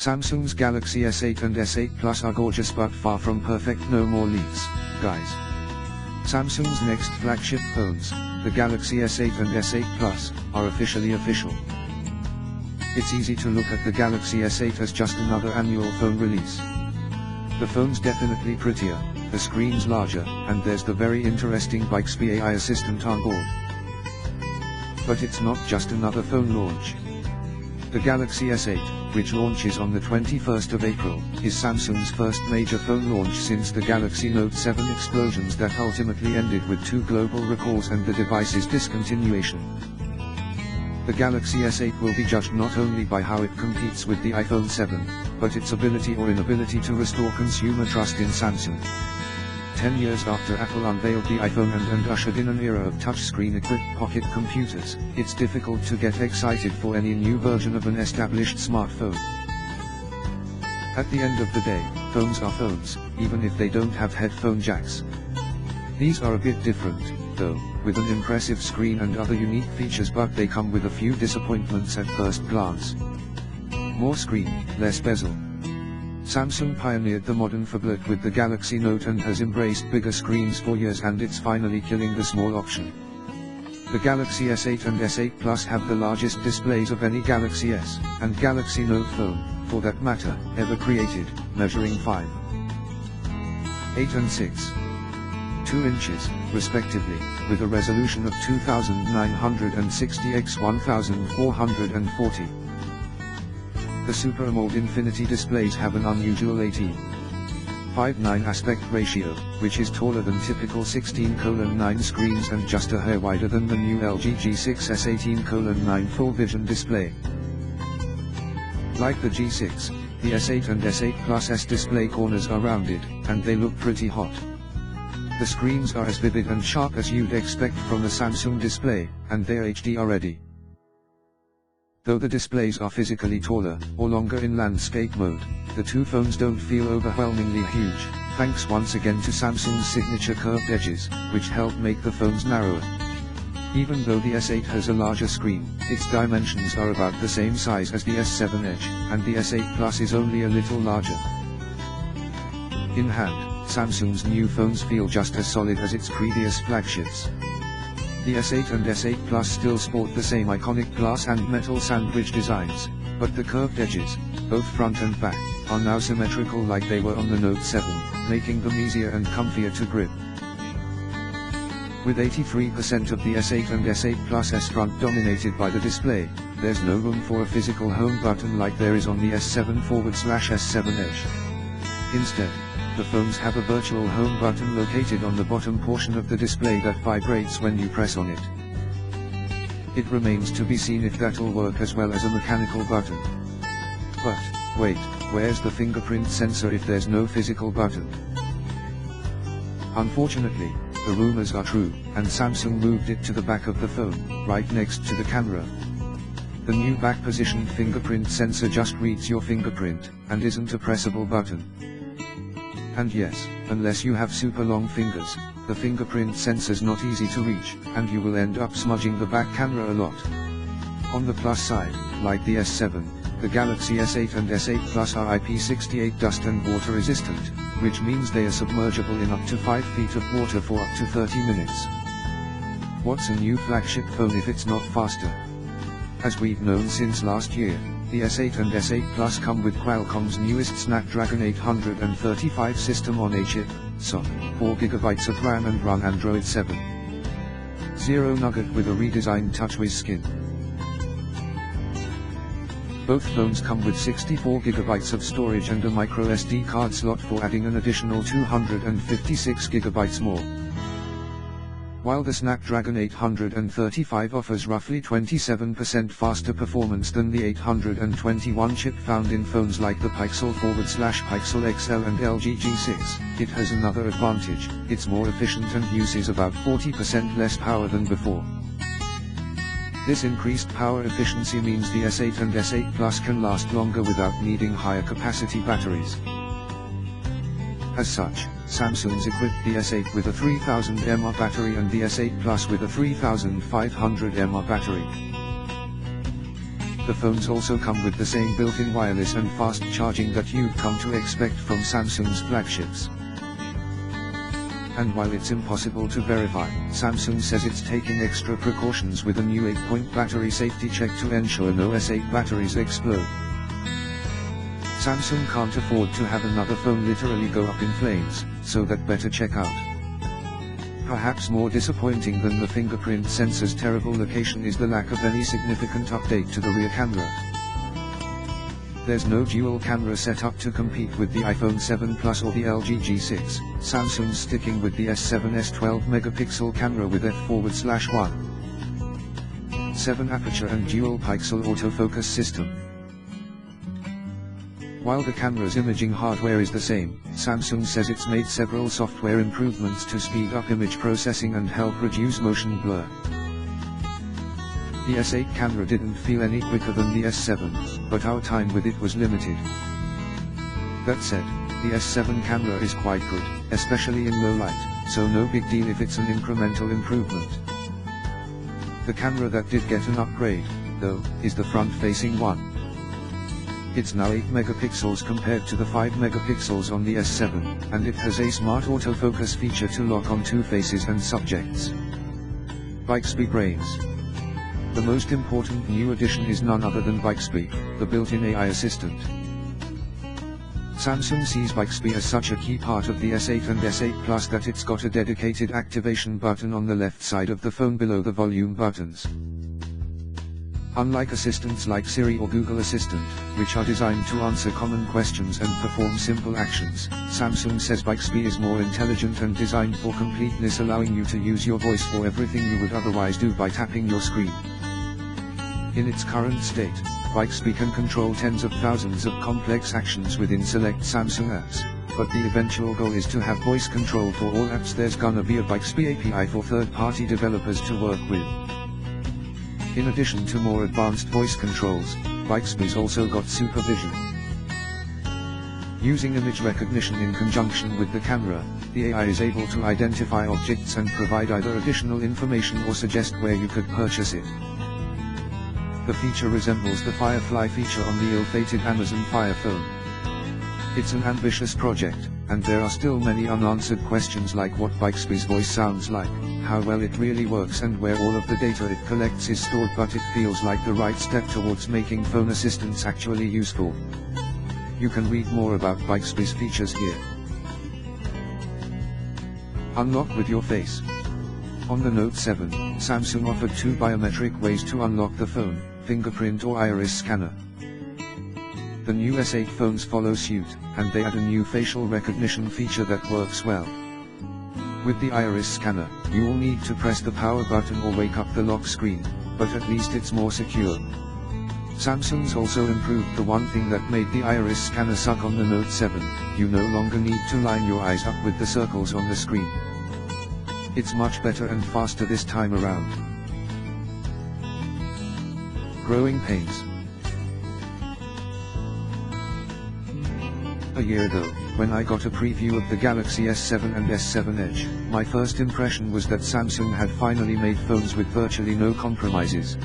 Samsung's Galaxy S8 and S8 Plus are gorgeous but far from perfect. No more leaks, guys. Samsung's next flagship phones, the Galaxy S8 and S8 Plus, are officially official. It's easy to look at the Galaxy S8 as just another annual phone release. The phone's definitely prettier, the screen's larger, and there's the very interesting Bixby AI assistant on board. But it's not just another phone launch. The Galaxy S8, which launches on the 21st of April, is Samsung's first major phone launch since the Galaxy Note 7 explosions that ultimately ended with 2 global recalls and the device's discontinuation. The Galaxy S8 will be judged not only by how it competes with the iPhone 7, but its ability or inability to restore consumer trust in Samsung. 10 years after Apple unveiled the iPhone and ushered in an era of touchscreen-equipped pocket computers, it's difficult to get excited for any new version of an established smartphone. At the end of the day, phones are phones, even if they don't have headphone jacks. These are a bit different, though, with an impressive screen and other unique features, but they come with a few disappointments at first glance. More screen, less bezel. Samsung pioneered the modern phablet with the Galaxy Note and has embraced bigger screens for years, and it's finally killing the small option. The Galaxy S8 and S8 Plus have the largest displays of any Galaxy S and Galaxy Note phone, for that matter, ever created, measuring 5, 8 and 6.2 inches, respectively, with a resolution of 2960 x 1440. The Super AMOLED Infinity displays have an unusual 18:9 aspect ratio, which is taller than typical 16:9 screens and just a hair wider than the new LG G6 S18:9 full vision display. Like the G6, the S8 and S8 Plus S display corners are rounded, and they look pretty hot. The screens are as vivid and sharp as you'd expect from a Samsung display, and they're HDR ready. Though the displays are physically taller, or longer in landscape mode, the two phones don't feel overwhelmingly huge, thanks once again to Samsung's signature curved edges, which help make the phones narrower. Even though the S8 has a larger screen, its dimensions are about the same size as the S7 Edge, and the S8 Plus is only a little larger. In hand, Samsung's new phones feel just as solid as its previous flagships. The S8 and S8 Plus still sport the same iconic glass and metal sandwich designs, but the curved edges, both front and back, are now symmetrical like they were on the Note 7, making them easier and comfier to grip. With 83% of the S8 and S8 Plus S front dominated by the display, there's no room for a physical home button like there is on the S7/S7 Edge. Instead, the phones have a virtual home button located on the bottom portion of the display that vibrates when you press on it. It remains to be seen if that'll work as well as a mechanical button. But, wait, where's the fingerprint sensor if there's no physical button? Unfortunately, the rumors are true, and Samsung moved it to the back of the phone, right next to the camera. The new back-positioned fingerprint sensor just reads your fingerprint, and isn't a pressable button. And yes, unless you have super long fingers, the fingerprint sensor's not easy to reach, and you will end up smudging the back camera a lot. On the plus side, like the S7, the Galaxy S8 and S8 Plus are IP68 dust and water resistant, which means they are submergible in up to 5 feet of water for up to 30 minutes. What's a new flagship phone if it's not faster? As we've known since last year, the S8 and S8 Plus come with Qualcomm's newest Snapdragon 835 system on a chip, so 4GB of RAM and run Android 7.0 Nougat with a redesigned TouchWiz skin. Both phones come with 64GB of storage and a microSD card slot for adding an additional 256GB more. While the Snapdragon 835 offers roughly 27% faster performance than the 821 chip found in phones like the Pixel/Pixel XL and LG G6, it has another advantage: it's more efficient and uses about 40% less power than before. This increased power efficiency means the S8 and S8 Plus can last longer without needing higher capacity batteries. As such, Samsung's equipped the S8 with a 3000 mAh battery and the S8 Plus with a 3500 mAh battery. The phones also come with the same built-in wireless and fast charging that you'd come to expect from Samsung's flagships. And while it's impossible to verify, Samsung says it's taking extra precautions with a new 8-point battery safety check to ensure no S8 batteries explode. Samsung can't afford to have another phone literally go up in flames, so that better check out. Perhaps more disappointing than the fingerprint sensor's terrible location is the lack of any significant update to the rear camera. There's no dual camera setup to compete with the iPhone 7 Plus or the LG G6. Samsung's sticking with the S7's 12-megapixel camera with f/1.7 aperture and dual-pixel autofocus system. While the camera's imaging hardware is the same, Samsung says it's made several software improvements to speed up image processing and help reduce motion blur. The S8 camera didn't feel any quicker than the S7, but our time with it was limited. That said, the S7 camera is quite good, especially in low light, so no big deal if it's an incremental improvement. The camera that did get an upgrade, though, is the front-facing one. It's now 8 megapixels compared to the 5 megapixels on the S7, and it has a smart autofocus feature to lock on two faces and subjects. Bixby Brains. The most important new addition is none other than Bixby, the built-in AI assistant. Samsung sees Bixby as such a key part of the S8 and S8 Plus that it's got a dedicated activation button on the left side of the phone below the volume buttons. Unlike assistants like Siri or Google Assistant, which are designed to answer common questions and perform simple actions, Samsung says Bixby is more intelligent and designed for completeness, allowing you to use your voice for everything you would otherwise do by tapping your screen. In its current state, Bixby can control tens of thousands of complex actions within select Samsung apps, but the eventual goal is to have voice control for all apps. There's gonna be a Bixby API for third-party developers to work with. In addition to more advanced voice controls, Bixby's also got supervision. Using image recognition in conjunction with the camera, the AI is able to identify objects and provide either additional information or suggest where you could purchase it. The feature resembles the Firefly feature on the ill-fated Amazon Fire phone. It's an ambitious project, and there are still many unanswered questions like what Bixby's voice sounds like, how well it really works and where all of the data it collects is stored, but it feels like the right step towards making phone assistants actually useful. You can read more about Bixby's features here. Unlock with your face. On the Note 7, Samsung offered two biometric ways to unlock the phone, fingerprint or iris scanner. The new S8 phones follow suit, and they add a new facial recognition feature that works well. With the iris scanner, you will need to press the power button or wake up the lock screen, but at least it's more secure. Samsung's also improved the one thing that made the iris scanner suck on the Note 7, you no longer need to line your eyes up with the circles on the screen. It's much better and faster this time around. Growing pains. A year ago, when I got a preview of the Galaxy S7 and S7 Edge, my first impression was that Samsung had finally made phones with virtually no compromises.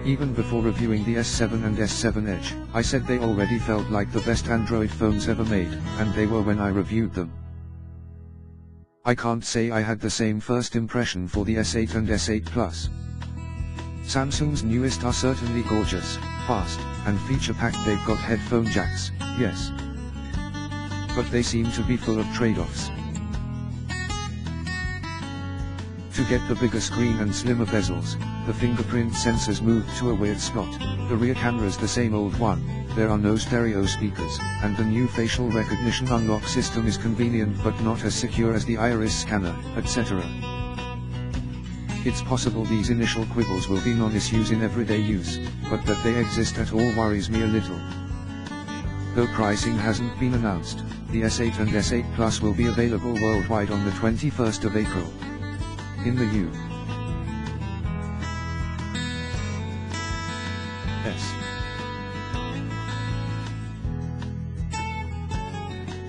Even before reviewing the S7 and S7 Edge, I said they already felt like the best Android phones ever made, and they were when I reviewed them. I can't say I had the same first impression for the S8 and S8 Plus. Samsung's newest are certainly gorgeous, fast, and feature-packed. They've got headphone jacks, yes. But they seem to be full of trade-offs. To get the bigger screen and slimmer bezels, the fingerprint sensors moved to a weird spot, the rear camera's the same old one, there are no stereo speakers, and the new facial recognition unlock system is convenient but not as secure as the iris scanner, etc. It's possible these initial quibbles will be non-issues in everyday use, but that they exist at all worries me a little. Though pricing hasn't been announced, the S8 and S8 Plus will be available worldwide on the 21st of April. In the U.S.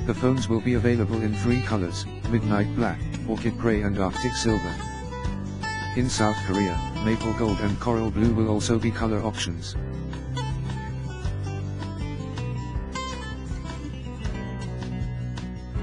The phones will be available in three colors, Midnight Black, Orchid Grey and Arctic Silver. In South Korea, Maple Gold and Coral Blue will also be color options.